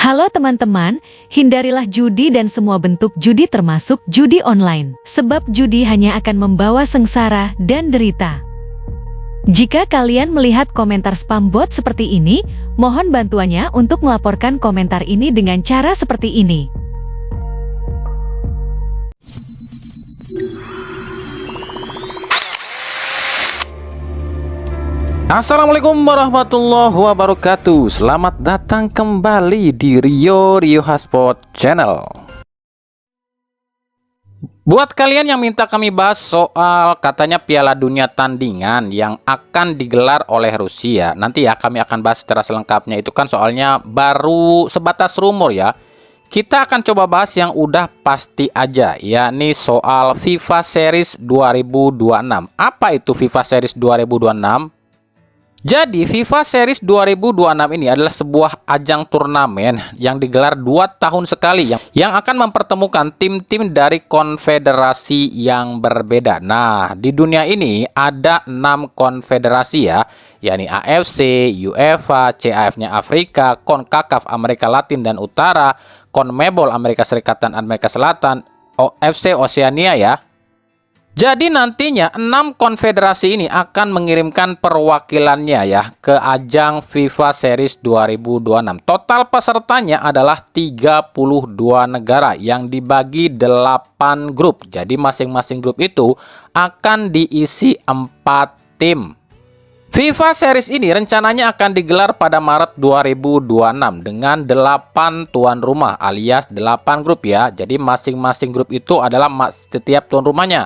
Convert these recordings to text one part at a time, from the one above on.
Halo teman-teman, hindarilah judi dan semua bentuk judi termasuk judi online. Sebab judi hanya akan membawa sengsara dan derita. Jika kalian melihat komentar spam bot seperti ini, mohon bantuannya untuk melaporkan komentar ini dengan cara seperti ini. Assalamualaikum warahmatullahi wabarakatuh. Selamat datang kembali di Rio Hotspot Channel. Buat kalian yang minta kami bahas soal katanya Piala Dunia tandingan yang akan digelar oleh Rusia, nanti ya kami akan bahas secara selengkapnya. Itu kan soalnya baru sebatas rumor ya. Kita akan coba bahas yang udah pasti aja, yakni soal FIFA Series 2026. Apa itu FIFA Series 2026? Jadi FIFA Series 2026 ini adalah sebuah ajang turnamen yang digelar 2 tahun sekali yang akan mempertemukan tim-tim dari konfederasi yang berbeda. Nah, di dunia ini ada 6 konfederasi ya, yakni AFC, UEFA, CAF-nya Afrika, CONCACAF Amerika Latin dan Utara, CONMEBOL Amerika Serikat dan Amerika Selatan, OFC Oceania ya. Jadi nantinya 6 konfederasi ini akan mengirimkan perwakilannya ya ke ajang FIFA Series 2026. Total pesertanya adalah 32 negara yang dibagi 8 grup. Jadi masing-masing grup itu akan diisi 4 tim. FIFA Series ini rencananya akan digelar pada Maret 2026 dengan 8 tuan rumah alias 8 grup ya. Jadi masing-masing grup itu adalah setiap tuan rumahnya.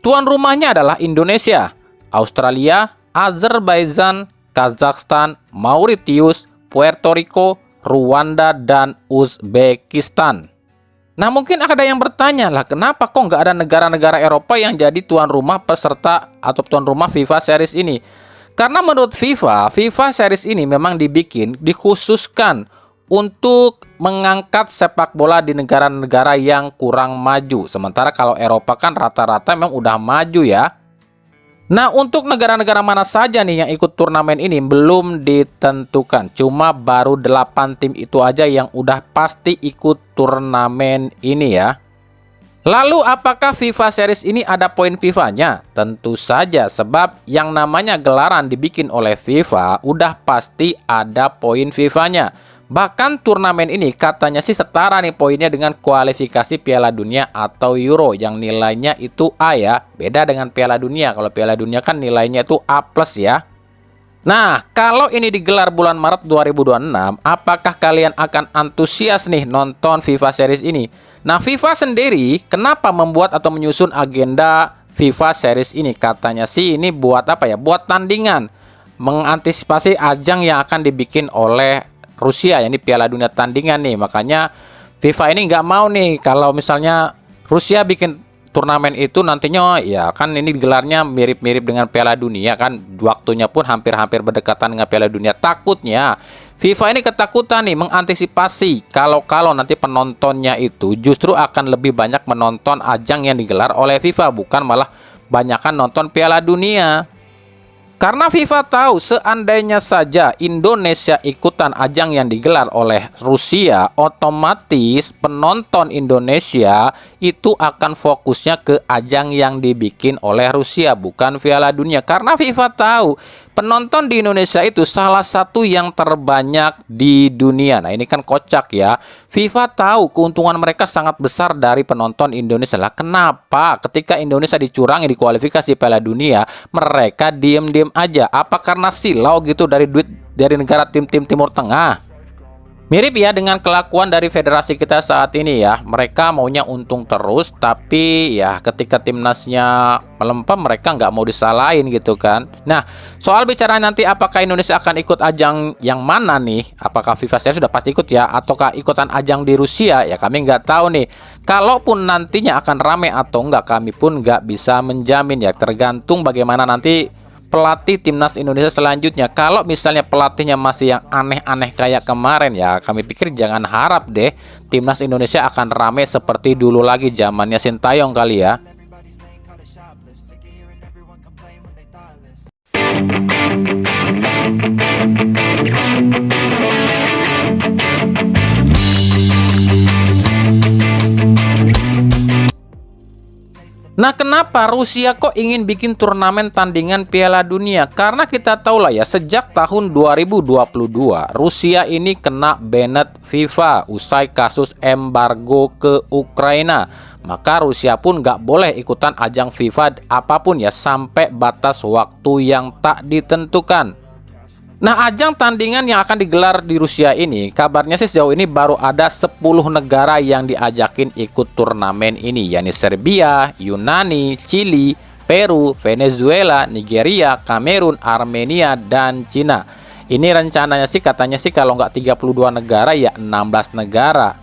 Tuan rumahnya adalah Indonesia, Australia, Azerbaijan, Kazakhstan, Mauritius, Puerto Rico, Rwanda, dan Uzbekistan. Nah mungkin ada yang bertanya lah, kenapa kok nggak ada negara-negara Eropa yang jadi tuan rumah peserta atau tuan rumah FIFA Series ini? Karena menurut FIFA Series ini memang dikhususkan untuk mengangkat sepak bola di negara-negara yang kurang maju. Sementara kalau Eropa kan rata-rata memang udah maju ya. Nah, untuk negara-negara mana saja nih yang ikut turnamen ini belum ditentukan. Cuma baru 8 tim itu aja yang udah pasti ikut turnamen ini ya. Lalu apakah FIFA Series ini ada poin FIFA-nya? Tentu saja, sebab yang namanya gelaran dibikin oleh FIFA udah pasti ada poin FIFA-nya. Bahkan turnamen ini katanya sih setara nih poinnya dengan kualifikasi Piala Dunia atau Euro yang nilainya itu A ya. Beda dengan Piala Dunia. Kalau Piala Dunia kan nilainya itu A+ ya. Nah, kalau ini digelar bulan Maret 2026, apakah kalian akan antusias nih nonton FIFA Series ini? Nah, FIFA sendiri kenapa membuat atau menyusun agenda FIFA Series ini? Katanya sih ini buat apa ya? Buat tandingan, mengantisipasi ajang yang akan dibikin oleh Rusia, ini Piala Dunia tandingan nih. Makanya FIFA ini nggak mau nih kalau misalnya Rusia bikin turnamen itu nantinya ya kan ini gelarnya mirip-mirip dengan Piala Dunia kan, waktunya pun hampir-hampir berdekatan dengan Piala Dunia. Takutnya FIFA ini ketakutan nih mengantisipasi kalau nanti penontonnya itu justru akan lebih banyak menonton ajang yang digelar oleh FIFA, bukan malah banyakan nonton Piala Dunia. Karena FIFA tahu seandainya saja Indonesia ikutan ajang yang digelar oleh Rusia, otomatis penonton Indonesia itu akan fokusnya ke ajang yang dibikin oleh Rusia, bukan Piala Dunia. Karena FIFA tahu penonton di Indonesia itu salah satu yang terbanyak di dunia. Nah ini kan kocak ya. FIFA tahu keuntungan mereka sangat besar dari penonton Indonesia. Lah kenapa ketika Indonesia dicurangi di kualifikasi Piala Dunia mereka diem-diem aja? Apa karena silau gitu dari duit dari negara tim-tim Timur Tengah? Mirip ya dengan kelakuan dari federasi kita saat ini ya. Mereka maunya untung terus, tapi ya ketika timnasnya melempem mereka nggak mau disalahin gitu kan. Nah, soal bicara nanti apakah Indonesia akan ikut ajang yang mana nih? Apakah FIFA Series sudah pasti ikut ya? Ataukah ikutan ajang di Rusia? Ya kami nggak tahu nih. Kalaupun nantinya akan rame atau enggak, kami pun nggak bisa menjamin ya. Tergantung bagaimana nanti pelatih timnas Indonesia selanjutnya. Kalau misalnya pelatihnya masih yang aneh-aneh kayak kemarin ya, kami pikir jangan harap deh timnas Indonesia akan rame seperti dulu lagi zamannya Sintayong kali ya. Nah, kenapa Rusia kok ingin bikin turnamen tandingan Piala Dunia? Karena kita tahu lah ya, sejak tahun 2022, Rusia ini kena banned FIFA usai kasus embargo ke Ukraina. Maka Rusia pun nggak boleh ikutan ajang FIFA apapun ya, sampai batas waktu yang tak ditentukan. Nah, ajang tandingan yang akan digelar di Rusia ini, kabarnya sih sejauh ini baru ada 10 negara yang diajakin ikut turnamen ini, yakni Serbia, Yunani, Chili, Peru, Venezuela, Nigeria, Kamerun, Armenia, dan Cina. Ini rencananya sih katanya sih kalau nggak 32 negara ya 16 negara.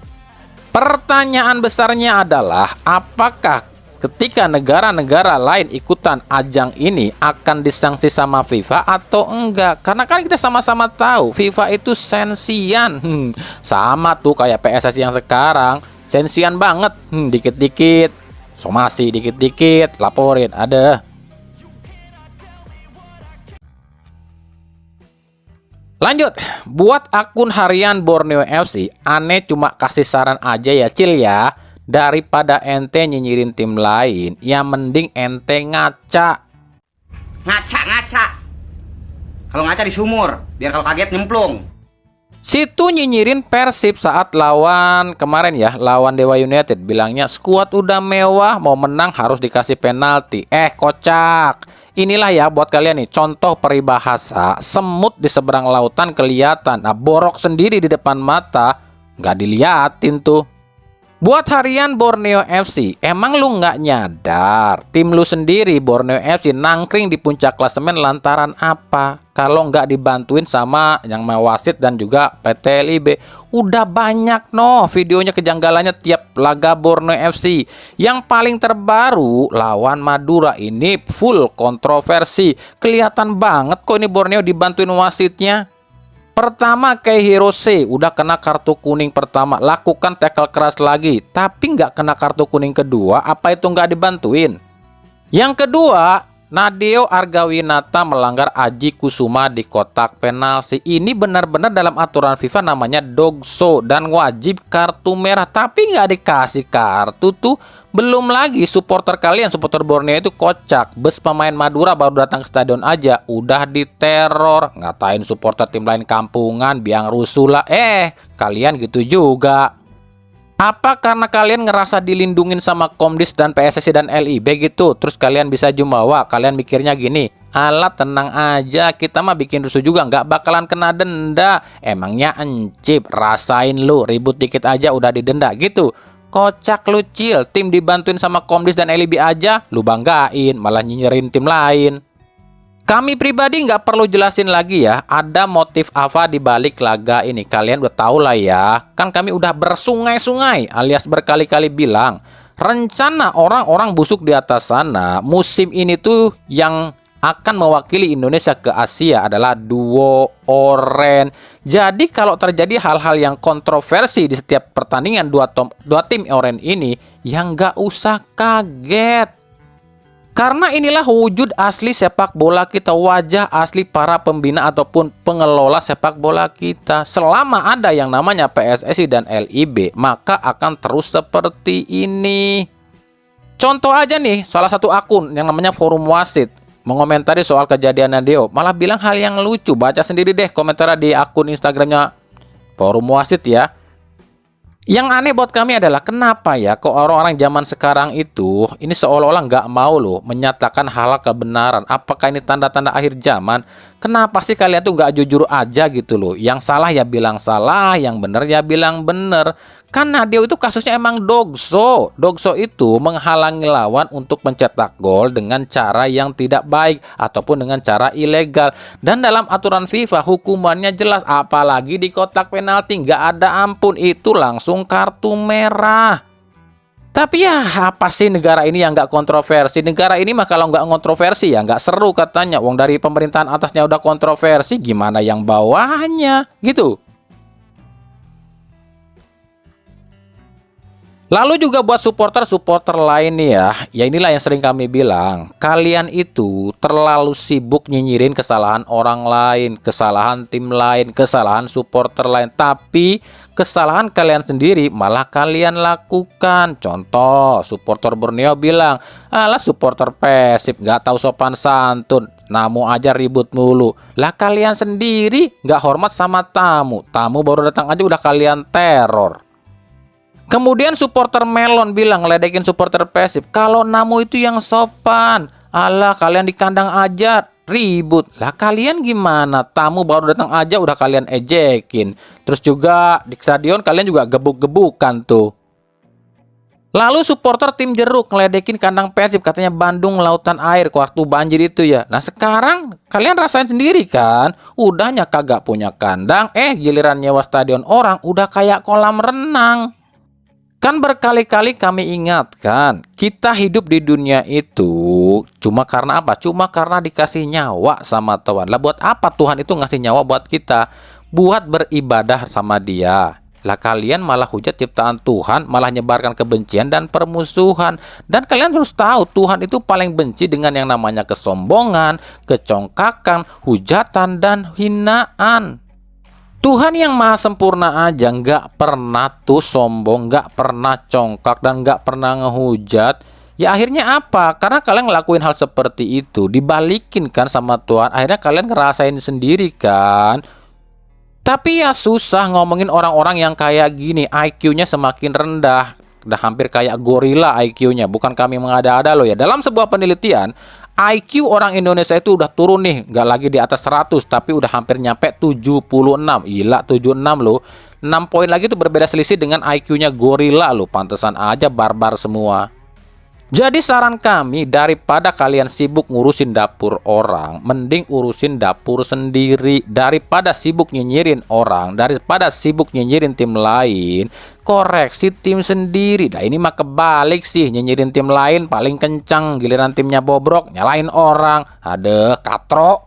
Pertanyaan besarnya adalah apakah ketika negara-negara lain ikutan ajang ini akan disanksi sama FIFA atau enggak? Karena kan kita sama-sama tahu FIFA itu sensian. Sama tuh kayak PSSI yang sekarang, sensian banget. Dikit-dikit somasi, dikit-dikit laporin, ada. Lanjut, buat akun harian Borneo FC, aneh cuma kasih saran aja ya Cil ya. Daripada ente nyinyirin tim lain, ya mending ente ngaca. Ngaca. Kalau ngaca di sumur, biar kalau kaget nyemplung. Situ nyinyirin Persib saat lawan kemarin ya, lawan Dewa United. Bilangnya skuad udah mewah, mau menang harus dikasih penalti. Kocak. Inilah ya buat kalian nih, contoh peribahasa, semut di seberang lautan kelihatan. Nah, borok sendiri di depan mata, nggak diliatin tuh. Buat harian Borneo FC, emang lu nggak nyadar tim lu sendiri Borneo FC nangkring di puncak klasemen lantaran apa? Kalau nggak dibantuin sama yang wasit dan juga PT LIB. Udah banyak videonya kejanggalannya tiap laga Borneo FC. Yang paling terbaru lawan Madura ini full kontroversi. Kelihatan banget kok ini Borneo dibantuin wasitnya. Pertama kayak Hirose udah kena kartu kuning pertama, lakukan tackle keras lagi, tapi nggak kena kartu kuning kedua, apa itu nggak dibantuin? Yang kedua, Nadeo Argawinata melanggar Aji Kusuma di kotak penalti. Ini benar-benar dalam aturan FIFA namanya dogso dan wajib kartu merah, tapi nggak dikasih kartu tuh. Belum lagi supporter kalian, supporter Borneo itu kocak. Bus pemain Madura baru datang ke stadion aja udah diteror, ngatain supporter tim lain kampungan, biang rusuh lah. Kalian gitu juga. Apa karena kalian ngerasa dilindungin sama Komdis dan PSSI dan LIB gitu, terus kalian bisa jumawa? Kalian mikirnya gini, alah tenang aja, kita mah bikin rusuh juga nggak bakalan kena denda. Emangnya encip, rasain lu, ribut dikit aja udah didenda gitu. Kocak lu Cil, tim dibantuin sama Komdis dan LIB aja, lu banggain, malah nyinyirin tim lain. Kami pribadi nggak perlu jelasin lagi ya, ada motif apa di balik laga ini. Kalian udah tahu lah ya, kan kami udah bersungai-sungai alias berkali-kali bilang, rencana orang-orang busuk di atas sana musim ini tuh yang akan mewakili Indonesia ke Asia adalah duo oren. Jadi kalau terjadi hal-hal yang kontroversi di setiap pertandingan dua tim oren ini, yang nggak usah kaget. Karena inilah wujud asli sepak bola kita, wajah asli para pembina ataupun pengelola sepak bola kita. Selama ada yang namanya PSSI dan LIB, maka akan terus seperti ini. Contoh aja nih, salah satu akun yang namanya Forum Wasit mengomentari soal kejadian Nadeo, malah bilang hal yang lucu. Baca sendiri deh komentar di akun Instagramnya Forum Wasit ya. Yang aneh buat kami adalah kenapa ya kok orang-orang zaman sekarang itu ini seolah-olah nggak mau loh menyatakan hal kebenaran. Apakah ini tanda-tanda akhir zaman? Kenapa sih kalian tuh nggak jujur aja gitu loh? Yang salah ya bilang salah, yang benar ya bilang benar. Kan Nadeo itu kasusnya emang dogso. Dogso itu menghalangi lawan untuk mencetak gol dengan cara yang tidak baik ataupun dengan cara ilegal. Dan dalam aturan FIFA hukumannya jelas, apalagi di kotak penalti nggak ada ampun, itu langsung kartu merah. Tapi ya apa sih negara ini yang nggak kontroversi? Negara ini mah kalau nggak kontroversi ya nggak seru katanya. Wong dari pemerintahan atasnya udah kontroversi, gimana yang bawahnya gitu. Lalu juga buat supporter-supporter lain nih ya inilah yang sering kami bilang, kalian itu terlalu sibuk nyinyirin kesalahan orang lain, kesalahan tim lain, kesalahan supporter lain, tapi kesalahan kalian sendiri malah kalian lakukan. Contoh, supporter Borneo bilang, alah supporter Persib gak tahu sopan santun, namu aja ribut mulu. Lah kalian sendiri gak hormat sama tamu, tamu baru datang aja udah kalian teror. Kemudian supporter Melon bilang ngeledekin supporter Persib, kalau namu itu yang sopan. Alah kalian di kandang aja ribut. Lah kalian gimana? Tamu baru datang aja udah kalian ejekin. Terus juga di stadion kalian juga gebuk-gebukan tuh. Lalu supporter tim Jeruk ngeledekin kandang Persib, katanya Bandung lautan air waktu banjir itu ya. Nah sekarang kalian rasain sendiri kan, udahnya kagak punya kandang, giliran nyewa stadion orang udah kayak kolam renang. Kan berkali-kali kami ingatkan, kita hidup di dunia itu cuma karena apa? Cuma karena dikasih nyawa sama Tuhan. Lah buat apa Tuhan itu ngasih nyawa buat kita? Buat beribadah sama Dia. Lah kalian malah hujat ciptaan Tuhan, malah nyebarkan kebencian dan permusuhan. Dan kalian harus tahu, Tuhan itu paling benci dengan yang namanya kesombongan, kecongkakan, hujatan, dan hinaan. Tuhan yang maha sempurna aja nggak pernah tuh sombong, nggak pernah congkak, dan nggak pernah ngehujat. Ya akhirnya apa? Karena kalian ngelakuin hal seperti itu, dibalikin kan sama Tuhan. Akhirnya kalian ngerasain sendiri kan. Tapi ya susah ngomongin orang-orang yang kayak gini, IQ-nya semakin rendah. Udah hampir kayak gorila IQ-nya. Bukan kami mengada-ada loh ya. Dalam sebuah penelitian, IQ orang Indonesia itu udah turun nih, nggak lagi di atas 100, tapi udah hampir nyampe 76. Gila, 76 loh. 6 poin lagi tuh berbeda selisih dengan IQ-nya gorila loh. Pantesan aja barbar semua. Jadi saran kami, daripada kalian sibuk ngurusin dapur orang, mending urusin dapur sendiri. Daripada sibuk nyinyirin orang, daripada sibuk nyinyirin tim lain, koreksi tim sendiri. Nah ini mah kebalik sih, nyinyirin tim lain paling kencang, giliran timnya bobrok, nyalain orang. Aduh, katro.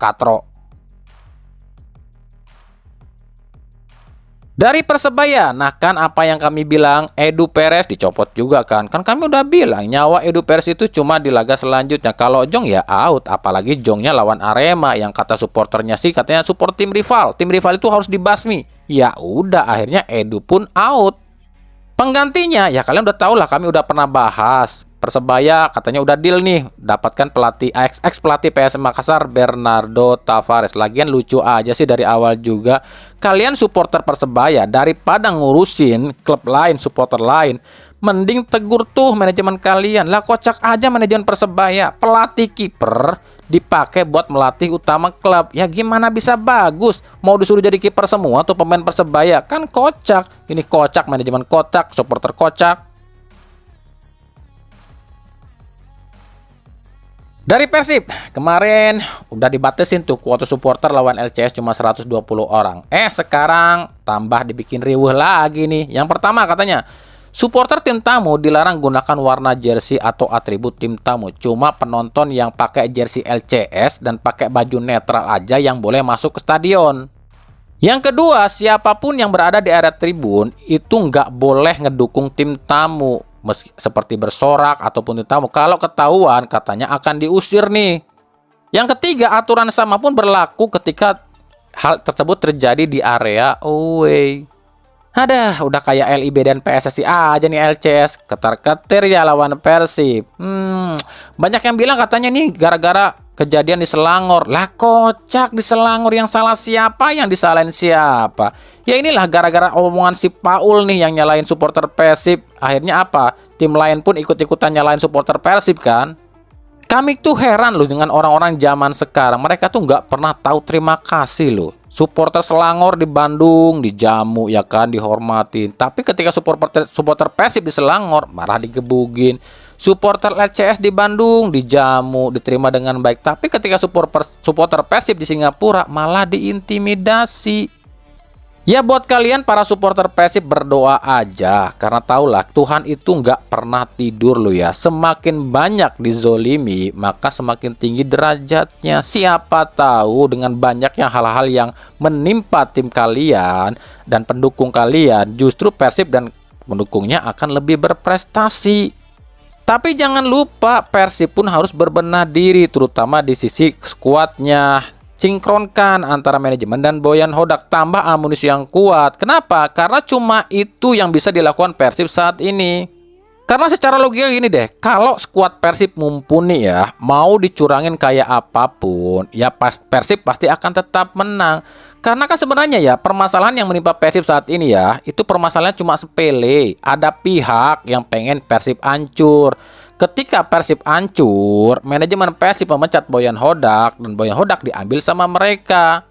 Dari Persebaya, nah kan apa yang kami bilang, Edu Perez dicopot juga kan. Kan kami udah bilang, nyawa Edu Perez itu cuma di laga selanjutnya. Kalau Jong ya out, apalagi Jongnya lawan Arema, yang kata supporternya sih katanya support tim rival. Tim rival itu harus dibasmi. Ya udah, akhirnya Edu pun out. Penggantinya, ya kalian udah tahu lah, kami udah pernah bahas. Persebaya katanya udah deal nih, dapatkan pelatih ex pelatih PSM Makassar Bernardo Tavares. Lagian lucu aja sih dari awal juga. Kalian supporter Persebaya, daripada ngurusin klub lain, supporter lain, mending tegur tuh manajemen kalian. Lah kocak aja manajemen Persebaya, pelatih kiper dipakai buat melatih utama klub. Ya gimana bisa bagus? Mau disuruh jadi kiper semua tuh pemain Persebaya? Kan kocak. Ini kocak, manajemen kocak, supporter kocak. Dari Persib, kemarin udah dibatasin tuh kuota supporter lawan LCS cuma 120 orang. Sekarang tambah dibikin riuh lagi nih. Yang pertama katanya, supporter tim tamu dilarang gunakan warna jersey atau atribut tim tamu. Cuma penonton yang pakai jersey LCS dan pakai baju netral aja yang boleh masuk ke stadion. Yang kedua, siapapun yang berada di area tribun itu nggak boleh ngedukung tim tamu. Seperti bersorak ataupun tamu, kalau ketahuan katanya akan diusir nih. Yang ketiga, aturan sama pun berlaku ketika hal tersebut terjadi di area away. Udah kayak LIB dan PSSI aja nih LCS, ketar-ketir ya lawan Persib. Banyak yang bilang katanya nih gara-gara kejadian di Selangor. Lah kocak, di Selangor yang salah siapa, yang disalahin siapa? Ya inilah gara-gara omongan si Paul nih yang nyalain supporter Persib. Akhirnya apa? Tim lain pun ikut-ikutan nyalain supporter Persib kan? Kami tuh heran loh dengan orang-orang zaman sekarang. Mereka tuh nggak pernah tahu terima kasih loh. Supporter Selangor di Bandung dijamu ya kan, dihormatin. Tapi ketika supporter Persib di Selangor malah digebugin. Supporter LCS di Bandung dijamu, diterima dengan baik. Tapi ketika supporter Persib di Singapura malah diintimidasi. Ya buat kalian para supporter Persib berdoa aja, karena tahulah Tuhan itu nggak pernah tidur loh ya. Semakin banyak dizolimi, maka semakin tinggi derajatnya. Siapa tahu dengan banyaknya hal-hal yang menimpa tim kalian dan pendukung kalian, justru Persib dan pendukungnya akan lebih berprestasi. Tapi jangan lupa Persib pun harus berbenah diri, terutama di sisi skuadnya. Sinkronkan antara manajemen dan Boyan Hodak, tambah amunisi yang kuat. Kenapa? Karena cuma itu yang bisa dilakukan Persib saat ini. Karena secara logika gini deh, kalau skuad Persib mumpuni ya, mau dicurangin kayak apapun, ya Persib pasti akan tetap menang. Karena kan sebenarnya ya, permasalahan yang menimpa Persib saat ini ya, itu permasalahan cuma sepele. Ada pihak yang pengen Persib hancur. Ketika Persib hancur, manajemen Persib memecat Boyan Hodak, dan Boyan Hodak diambil sama mereka.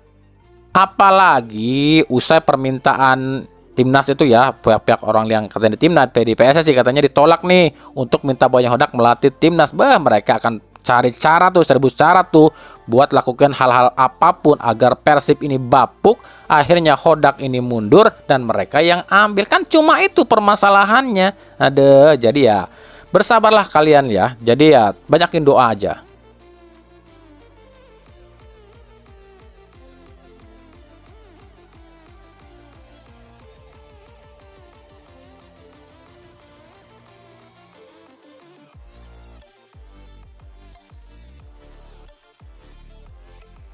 Apalagi usai permintaan timnas itu ya, pihak-pihak orang yang katanya di timnas, di PSSI katanya ditolak nih untuk minta Boyan Hodak melatih timnas. Mereka akan cari cara tuh, seribu cara tuh buat lakukan hal-hal apapun agar Persib ini bapuk. Akhirnya Hodak ini mundur dan mereka yang ambil. Kan cuma itu permasalahannya. Jadi ya bersabarlah kalian ya. Jadi ya banyakin doa aja.